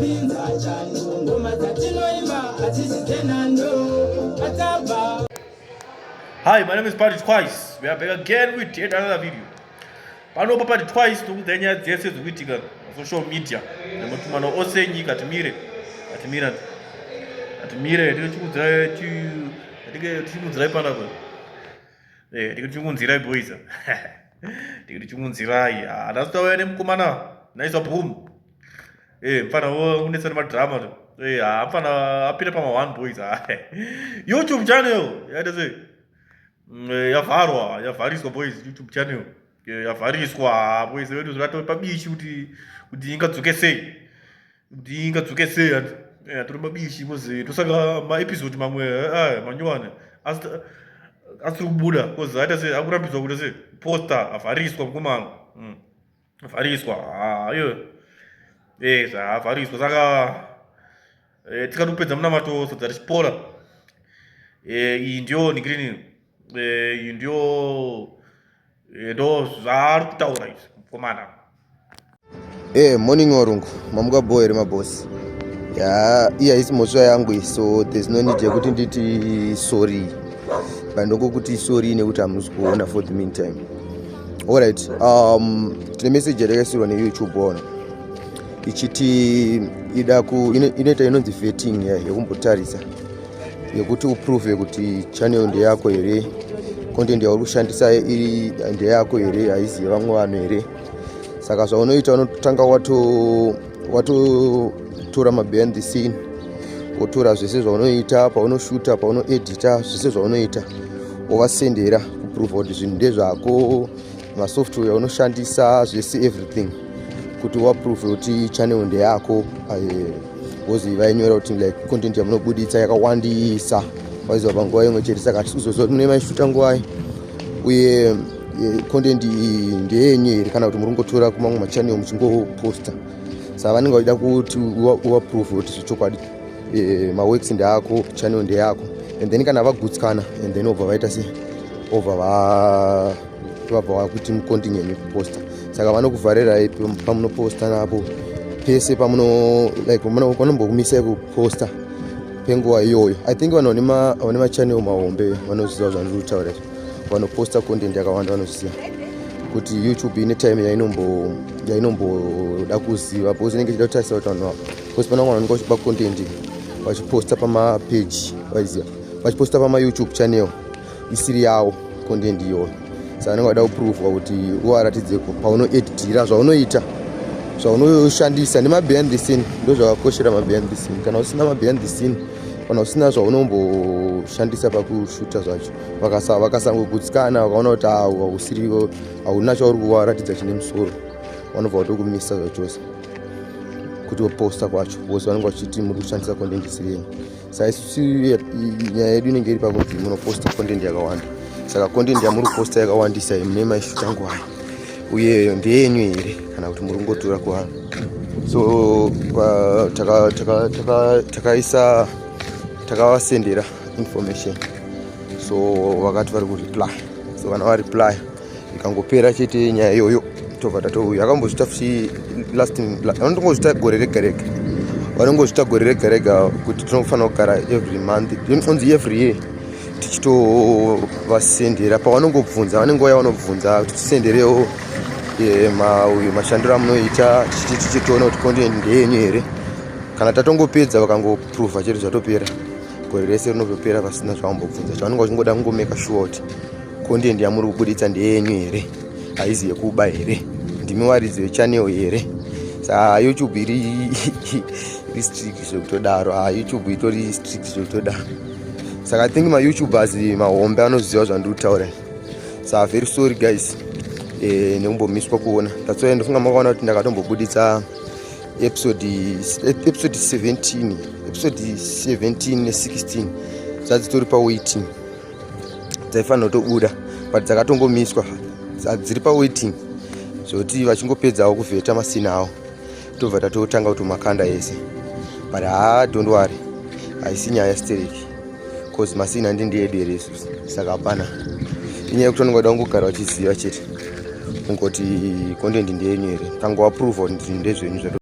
Hi, my name is Party Twice. We are back again with yet another video. Pano Party Twice to Danya Jesus Whittaker social media. The Mutumano Osenyi Katimire. Atimire, did you try to try Panaba? Did you want Zirai Boys? Did you want Zirai? That's the way I'm Kumana. Nice of whom? Fana, who is a drama? I'm Fana, a Papa one boys. YouTube channel, yeah, does it? Ya Farisco boys YouTube channel. Ya Farisco boys wetu tunatoa bishi kuti ingadzukese turi bishi mozi tosaka ma episode mamwe manywana asiri kubuda cause hata se akurambidzwa kuti se poster afariswa mkumanga afariswa yo afariswa saka tikatopedza munamato sadza tichipora iyi ndiyo nikirini ndo zvari kutaura izvi mukomana. Morning warungu mamuka boy remabosi iya isi mhosva yangu, so there's no need yekuti nditi sorry bandongokuti sorry nekuti hamusi kuona for the meantime. Alright, tine message yatakaisirwa neyoutube ona ichiti inoita inonzi vetting yekumbotarisa yekuti uprove kuti channel ndeyako here, content yauri kushandisa iri ndeyako here, haizi vamwe vanhu here. Saka zvaunoita unotanga watotora behind the scene, wotora zvese zvaunoita paunoshuta paunoedita, zvese zvaunoita wovasendera kuprove kuti zvinhu ndezvako, masoftware unoshandisa zvese everything, kuti waprove kuti channel ndeyako. Wozi vainyora kuti like content yamunobuditsa yakawandisa waiziva panguva imwe chete, saka tizoziva kuti mune maishuta nguva uye content iyi ndeyenyu here kana kuti muri kungotora kumamwe machannel muchingoposta. Saka vanenge vachida kuti uwaprove kuti zvechokwadi maworks ndeako, channel ndeyako, and then kana vagutsikana and then obva vaita se obva vakuti mucontinue nekuposta. Saka vanokuvharirai pamunoposta napo pese panombokumisai kuposta penguva iyoyo. I think vanhu vane machannel mahombe vanoziva zvandiri kutaura, vanoposta content yakawanda vanoziva kuti YouTube ine time yainomboda kuziva, because inenge ichida kutarisa kuti vanhu ava, because pana vanhu vanenge vachipa content vachiposta pamapage, vaiziva vachiposta pamayoutube channel isiri yavo content iyoyo. Saka vanenge vada kuprovwa kuti uvaratidze paunoeditira zvaunoita, zvaunoshandisa nemabehind the scene. Ndo zvakakoshera mabehind the scene. Kana usina mabehind the scene, kana usina zvaunomboshandisa pakushuta zvacho, vakasangogutsikana vakaona kuti hausiriwo, hauna chauri kuvaratidza chine musoro, vanobva vatokumisa zvachose kuti woposta kwacho, because vanenge vachiti muri kushandisa content isiri yenyu. Saka isusu nyaya yedu inenge iri pakuti munoposta content yakawanda. Saka content yamuri kuposta yakawandisa mune maishuta nguva uye ndeyenyu here kana kuti muri kungotora kuvanhu. So takavasendera information, so vakati vari kureply. So kana vareply ikangopera chete nyaya iyoyo tobva tatouya. Akambozvita futi vanongozvita gore rega rega, vanongozvita gore rega rega kuti tinofanira kugara every month, onzi every year tichitovasendera pavanongobvunza, vanenge vauya vanobvunza kuti tisenderewo mashandiro amunoita, tichitoona kuti content ndeyenyu here. Kana tatongopedza vakangoprova chete zvatopera, gore rese rinotopera pasina zvavambobvunza. Chavanenge vachingoda kungomeka sure kuti content yamuri kubuditsa ndeyenyu here, haizi yekuba here, ndimi waridzi wechannel here. Saka YouTube iri strict zvekutodaro, YouTube itori strict zvekutodaro. Saka I think maYoutubers mahombe anoziva zvandiri kutaura. Saka very sorry guys nekumbomiswa kuona. That's why ndofunga makaona kuti ndakatombobuditsa episode 17 ne16 dzadzitori pawaiting, dzaifanira kutobuda but dzakatongomiswa, dziri pawaiting zvokuti vachingopedzawo kuvheta masina avo tobva tatotanga kuti makanda ese. But don't worry, haisi nyaya yastereki, cause masina ndindeyedu here isusu. Saka hapana, inyaya yekuti vanenge vada kungogara vachiziva chete kungoti content ndeyenyu here, kangowaprova kuti ndezvenyu.